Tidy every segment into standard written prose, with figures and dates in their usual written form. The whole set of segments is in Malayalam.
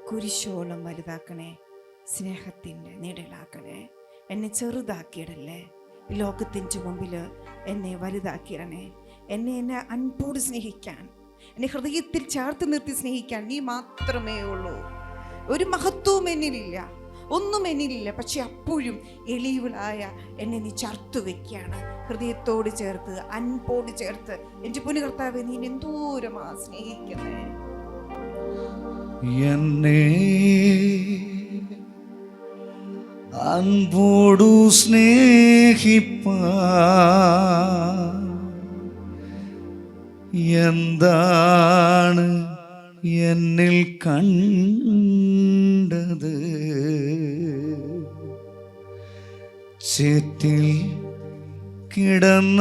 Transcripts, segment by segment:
കുരിശോളം വലുതാക്കണേ, സ്നേഹത്തിൻ്റെ നിഴലാക്കണേ. എന്നെ ചെറുതാക്കിയിടല്ലേ, ഈ ലോകത്തിൻ്റെ മുമ്പിൽ എന്നെ വലുതാക്കിയിടണേ. എന്നെ അൻപോട് സ്നേഹിക്കാൻ, എന്നെ ഹൃദയത്തിൽ ചേർത്ത് നിർത്തി സ്നേഹിക്കാൻ നീ മാത്രമേ ഉള്ളൂ. ഒരു മഹത്വവും എന്നിലില്ല, ഒന്നും എന്നിലില്ല. പക്ഷെ അപ്പോഴും എളിയവളായ എന്നെ നീ ചേർത്ത് വെക്കുകയാണ്, ഹൃദയത്തോട് ചേർത്ത്, അൻപോട് ചേർത്ത്. എൻ്റെ പൊന്നു കർത്താവേ, നീ എന്തോരമാ സ്നേഹിക്കുന്നേ. എന്നെ അൻപോടു സ്നേഹിപ്പാൻ എന്താണ് എന്നിൽ കണ്ടത്? ചേറ്റിൽ കിടന്നതാമെന്നെ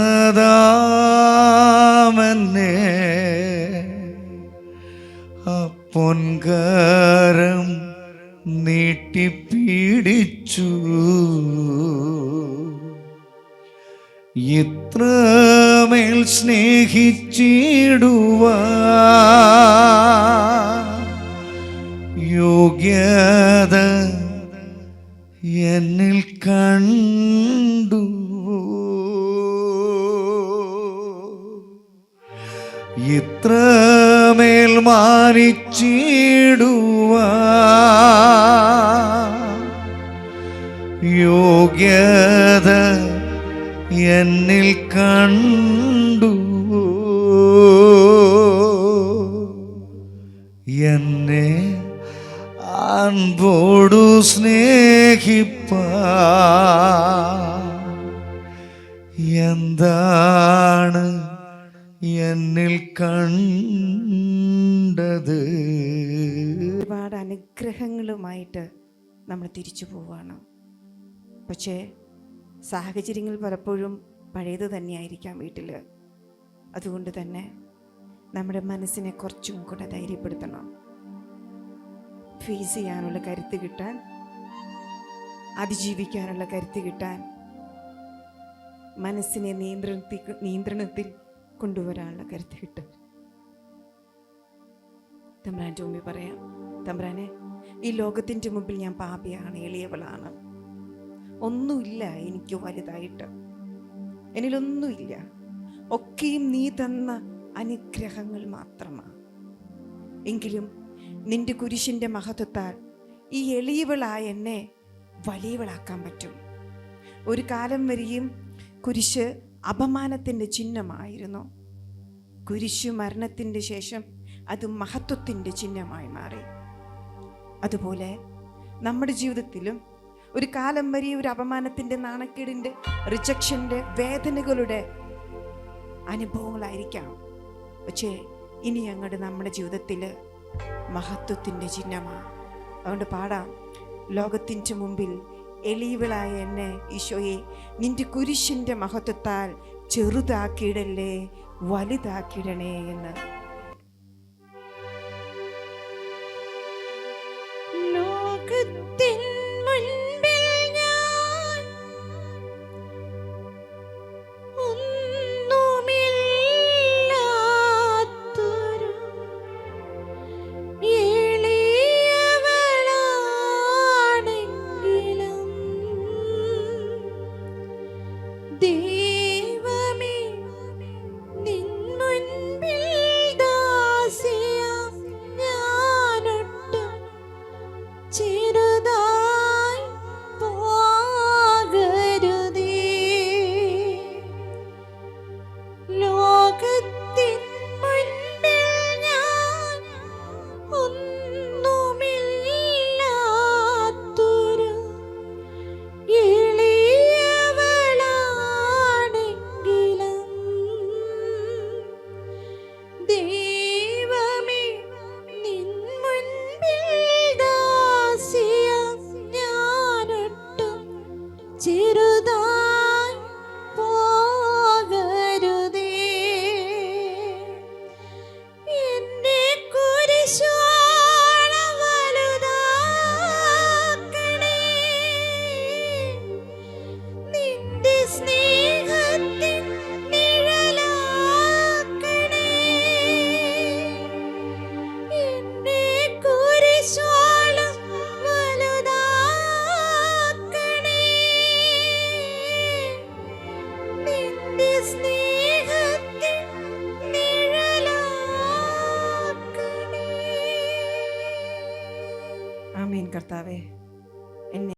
പൊൻകരം നീട്ടിപ്പിടിച്ചു. ഇത്രമേൽ സ്നേഹിച്ചിടുവാൻ യോഗ്യത എന്നിൽ കണ്ടു. ഇത്രമേൽ മാനിച്ചിടുവാൻ യോഗ്യത എന്നിൽ കണ്ടു. എന്നെ അൻപോടു സ്നേഹിപ്പാൻ എന്താണ് എന്നിൽ കണ്ടത്? ഒരുപാട് അനുഗ്രഹങ്ങളുമായിട്ട് നമ്മൾ തിരിച്ചു പോവാണ്. പക്ഷേ സാഹചര്യങ്ങൾ പലപ്പോഴും പഴയത് തന്നെയായിരിക്കാം വീട്ടിൽ. അതുകൊണ്ട് തന്നെ നമ്മുടെ മനസ്സിനെ കുറച്ചും കൂടെ ധൈര്യപ്പെടുത്തണം. ഫേസ് ചെയ്യാനുള്ള കരുത്ത് കിട്ടാൻ, അതിജീവിക്കാനുള്ള കരുത്ത് കിട്ടാൻ, മനസ്സിനെ നിയന്ത്രണത്തിൽ കൊണ്ടുവരാനുള്ള കരുത്ത് കിട്ടാൻ തമ്പ്രാൻ്റെ മുമ്പിൽ പറയാം, തമ്പ്രാനെ, ഈ ലോകത്തിൻ്റെ മുമ്പിൽ ഞാൻ പാപിയാണ്, എളിയവളാണ്. ഒന്നുമില്ല എനിക്ക് വലുതായിട്ട്, എന്നിലൊന്നുമില്ല. ഒക്കെയും നീ തന്ന അനുഗ്രഹങ്ങൾ മാത്രമാണ്. എങ്കിലും നിന്റെ കുരിശിൻ്റെ മഹത്വത്താൽ ഈ എളിയവളായ എന്നെ വലിയവളാക്കാൻ പറ്റും. ഒരു കാലം വരെയും കുരിശ് അപമാനത്തിൻ്റെ ചിഹ്നമായിരുന്നു. കുരിശു മരണത്തിൻ്റെ ശേഷം അത് മഹത്വത്തിൻ്റെ ചിഹ്നമായി മാറി. അതുപോലെ നമ്മുടെ ജീവിതത്തിലും ഒരു കാലം വരെ ഒരു അപമാനത്തിൻ്റെ, നാണക്കേടിൻ്റെ, റിജക്ഷൻ്റെ, വേദനകളുടെ അനുഭവങ്ങളായിരിക്കാം. പക്ഷേ ഇനി അങ്ങോട്ട് നമ്മുടെ ജീവിതത്തിൽ മഹത്വത്തിൻ്റെ ചിഹ്നമാണ്. അതുകൊണ്ട് പാടാം, ലോകത്തിൻ്റെ മുമ്പിൽ എളിയവളായ എന്നെ ഈശോയെ നിന്റെ കുരിശിൻ്റെ മഹത്വത്താൽ ചെറുതാക്കിയിടല്ലേ, വലുതാക്കിയിടണേ എന്ന്. ലോകത്തിൻ മുൻപിൽ ഞാൻ ഒന്നുമില്ലാത്തൊരു എളിയവളാണെങ്കിലും ദൈവമേ നിൻ മുൻപിൽ ആമേൻ കർത്താവേ.